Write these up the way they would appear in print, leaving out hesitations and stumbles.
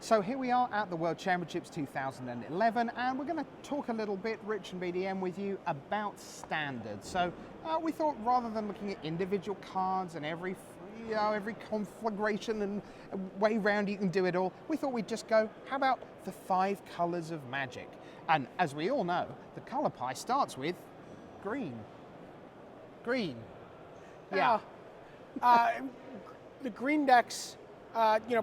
So here we are at the World Championships 2011, and we're going to talk a little bit, Rich and BDM, with you about standards. So we thought rather than looking at individual cards and every conflagration and way round you can do it all, we thought we'd just go, how about the 5 colors of Magic? And as we all know, the color pie starts with green. Green. Yeah. The green decks,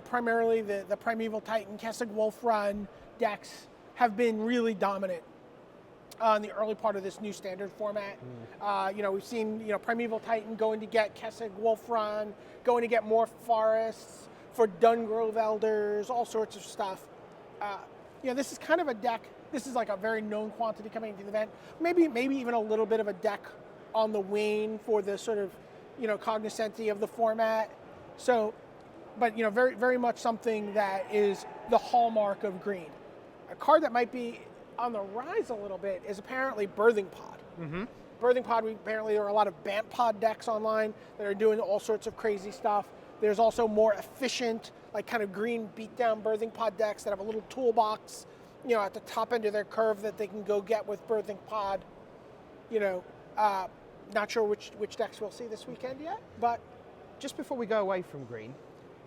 primarily the Primeval Titan, Kessig Wolf Run decks have been really dominant in the early part of this new standard format. We've seen Primeval Titan going to get Kessig Wolf Run, going to get more forests for Dungrove Elders, all sorts of stuff. This is kind of a deck. This is like a very known quantity coming into the event. Maybe even a little bit of a deck on the wane for the sort of cognoscenti of the format. So, but very, very much something that is the hallmark of green. A card that might be on the rise a little bit is apparently Birthing Pod. Mm-hmm. Birthing Pod, apparently there are a lot of Bant Pod decks online that are doing all sorts of crazy stuff. There's also more efficient, like kind of green beatdown Birthing Pod decks that have a little toolbox, at the top end of their curve that they can go get with Birthing Pod. Not sure which decks we'll see this weekend yet, but just before we go away from green,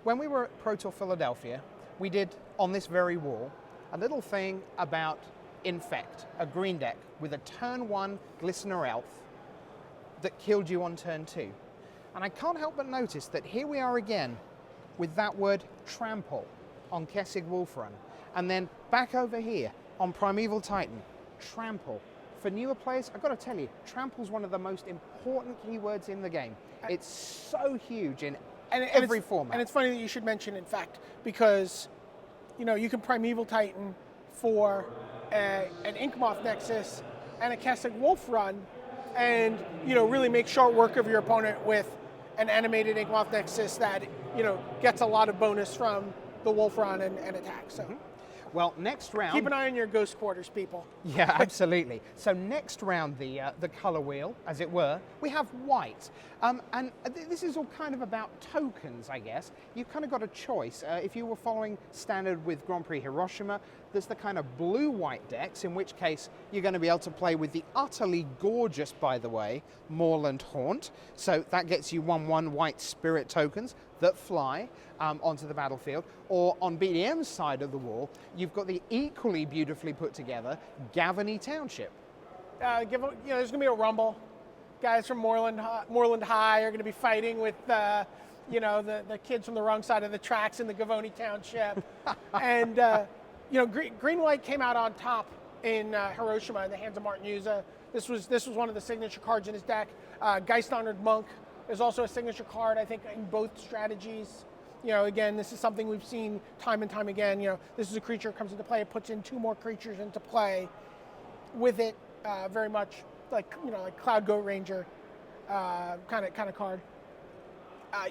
when we were at Pro Tour Philadelphia, we did, on this very wall, a little thing about Infect, a green deck with a turn 1 Glistener Elf that killed you on turn 2. And I can't help but notice that here we are again with that word trample on Kessig Wolf Run. And then back over here on Primeval Titan, trample. For newer players, I've got to tell you, trample's one of the most important keywords in the game. It's so huge in every format. And it's funny that you should mention Infect, because you can Primeval Titan for an Inkmoth Nexus and a Kessig Wolf Run, and really make short work of your opponent with an animated Inkmoth Nexus that gets a lot of bonus from the Wolf Run and attack. So. Mm-hmm. Well, next round... Keep an eye on your ghost quarters, people. Yeah, absolutely. So next round, the color wheel, as it were, we have white. And this is all kind of about tokens, I guess. You've kind of got a choice. If you were following standard with Grand Prix Hiroshima, there's the kind of blue-white decks, in which case you're going to be able to play with the utterly gorgeous, by the way, Moorland Haunt. So that gets you 1/1 white spirit tokens that fly onto the battlefield. Or on BDM's side of the wall, you've got the equally beautifully put together Gavony Township. There's going to be a rumble. Guys from Moorland High are going to be fighting with the kids from the wrong side of the tracks in the Gavony Township. And Green-White came out on top in Hiroshima in the hands of Martin Yuza. This was one of the signature cards in his deck. Geist Honored Monk is also a signature card, I think, in both strategies. Again, this is something we've seen time and time again. This is a creature that comes into play, it puts in 2 more creatures into play with it, very much like Cloud Goat Ranger kind of card.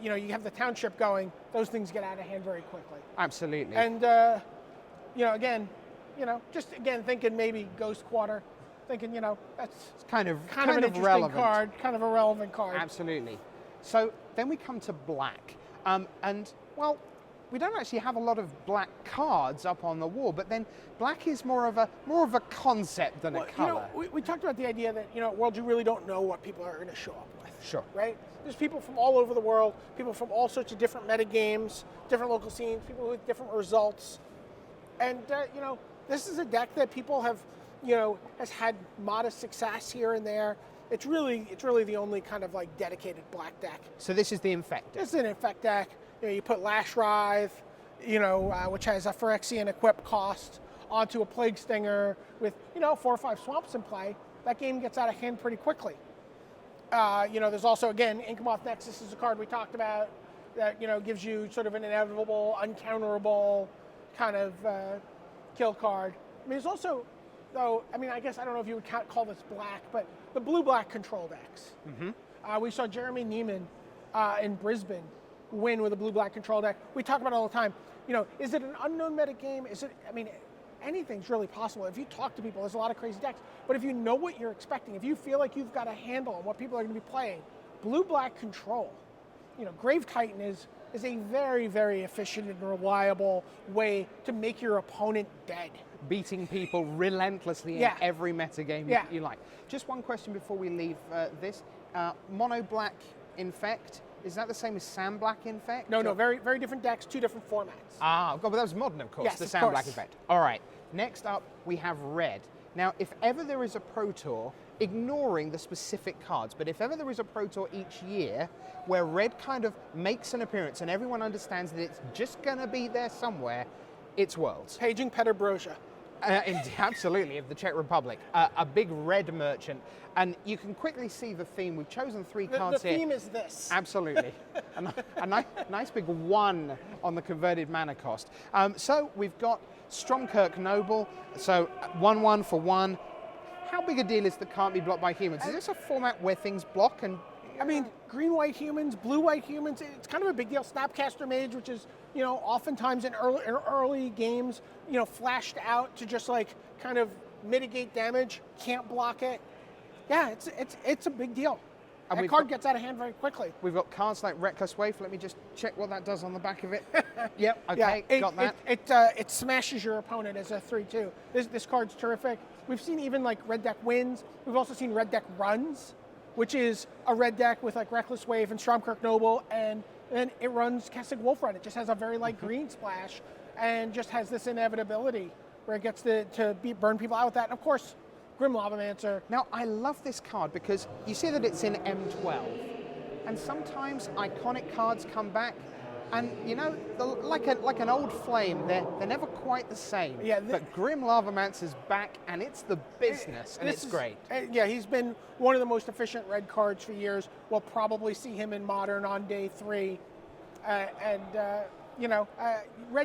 You have the township going; those things get out of hand very quickly. Absolutely. And thinking maybe Ghost Quarter, thinking that's kind of an interesting relevant card, kind of a relevant card. Absolutely. So then we come to black, well, we don't actually have a lot of black cards up on the wall, but then black is more of a concept than a color. We talked about the idea that at Worlds you really don't know what people are going to show up with. Sure. Right? There's people from all over the world, people from all sorts of different metagames, different local scenes, people with different results, and this is a deck that people have has had modest success here and there. It's really the only kind of like dedicated black deck. So this is the Infect deck. This is an Infect deck. You put Lash Writhe, which has a Phyrexian equip cost, onto a Plague Stinger with 4 or 5 swamps in play. That game gets out of hand pretty quickly. There's also, again, Inkmoth Nexus is a card we talked about that gives you sort of an inevitable, uncounterable kind of kill card. There's also, though, I guess I don't know if you would call this black, but the blue-black control decks. Mm-hmm. We saw Jeremy Neiman in Brisbane win with a blue-black control deck. We talk about it all the time. Is it an unknown metagame? Is it? Anything's really possible. If you talk to people, there's a lot of crazy decks. But if you know what you're expecting, if you feel like you've got a handle on what people are going to be playing, blue-black control. Grave Titan is is a very, very efficient and reliable way to make your opponent dead. Beating people relentlessly in every metagame you like. Just one question before we leave this. Mono Black Infect, is that the same as Sand Black Infect? No, very, very different decks, 2 different formats. Ah, God, but that was modern, of course, Yes, the of Sand course. Black Infect. All right, next up we have Red. Now, if ever there is a Pro Tour, ignoring the specific cards, but if ever there is a Pro Tour each year where Red kind of makes an appearance and everyone understands that it's just going to be there somewhere, it's Worlds. Paging Petr Broja. Absolutely, of the Czech Republic. A big red merchant. And you can quickly see the theme. We've chosen 3 cards the here. theme is this. Absolutely. a nice big 1 on the converted mana cost. So we've got Stromkirk Noble. So 1/1 for 1. How big a deal is that can't be blocked by humans? Is this a format where things block? And I mean, green-white humans, blue-white humans, it's kind of a big deal. Snapcaster Mage, which is, oftentimes in early games, flashed out to just like kind of mitigate damage, can't block it. Yeah, it's a big deal. And that card gets out of hand very quickly. We've got cards like Reckless Wave. Let me just check what that does on the back of it. Yep, okay, got that. It smashes your opponent as a 3/2. This card's terrific. We've seen even like red deck wins. We've also seen red deck runs, which is a red deck with like Reckless Wave and Stromkirk Noble, and then it runs Kessig Wolf Run. It just has a very light green splash and just has this inevitability where it gets to burn people out with that. And of course, Grim Lavamancer. Now, I love this card because you see that it's in M12, and sometimes iconic cards come back, and like an old flame, they're never quite the same. Yeah, but Grim Lavamancer's back, and it's the business, and it's great. Yeah, he's been one of the most efficient red cards for years. We'll probably see him in Modern on day 3, red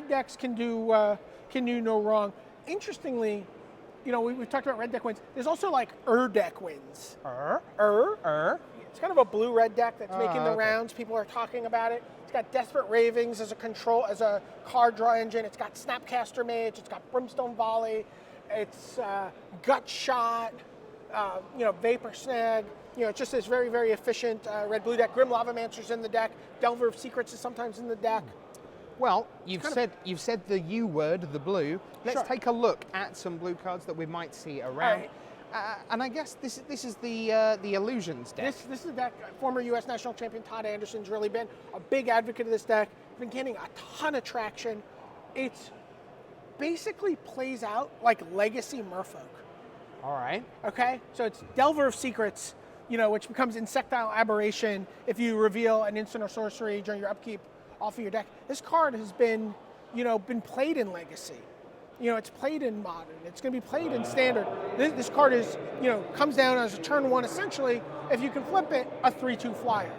decks can do no wrong. Interestingly, we've talked about red deck wins. There's also like deck wins. It's kind of a blue-red deck that's making the rounds. People are talking about it. It's got Desperate Ravings as a card draw engine. It's got Snapcaster Mage. It's got Brimstone Volley. It's Gut Shot. Vapor Snag. It's just this very, very efficient red-blue deck. Grim Lavamancer's in the deck. Delver of Secrets is sometimes in the deck. Well, you've said the U word, the blue. Let's take a look at some blue cards that we might see around. And I guess this is the Illusions deck. This is a deck. Former U.S. national champion Todd Anderson's really been a big advocate of this deck. Been getting a ton of traction. It basically plays out like Legacy Merfolk. All right. Okay, so it's Delver of Secrets, which becomes Insectile Aberration if you reveal an instant or sorcery during your upkeep off of your deck. This card has been played in Legacy. It's played in Modern. It's going to be played in Standard. This card is, comes down as a turn 1, essentially, if you can flip it, a 3/2 flyer.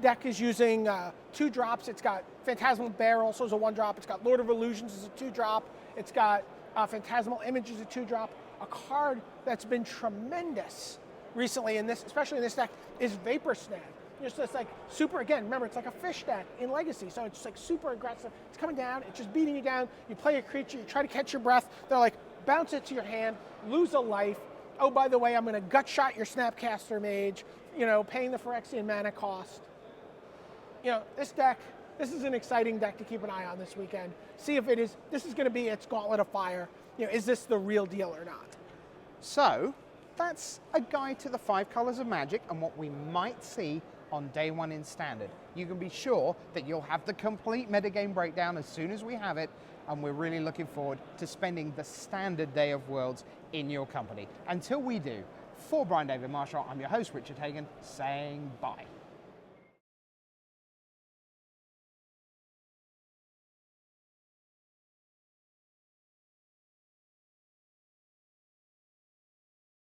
Deck is using 2 drops. It's got Phantasmal Bear also as a 1-drop. It's got Lord of Illusions as a 2-drop. It's got Phantasmal Image as a 2-drop. A card that's been tremendous recently especially in this deck, is Vapor Snag. Just this like super, again, remember, it's like a fish deck in Legacy, so it's just like super aggressive. It's coming down, it's just beating you down. You play a creature, you try to catch your breath. They're like, bounce it to your hand, lose a life. Oh, by the way, I'm going to gut shot your Snapcaster Mage, paying the Phyrexian mana cost. This deck, this is an exciting deck to keep an eye on this weekend. See if this is going to be its Gauntlet of Fire. Is this the real deal or not? So, that's a guide to the 5 colors of Magic and what we might see on day 1 in Standard. You can be sure that you'll have the complete metagame breakdown as soon as we have it, and we're really looking forward to spending the Standard Day of Worlds in your company. Until we do, for Brian David-Marshall, I'm your host, Richard Hagon, saying bye.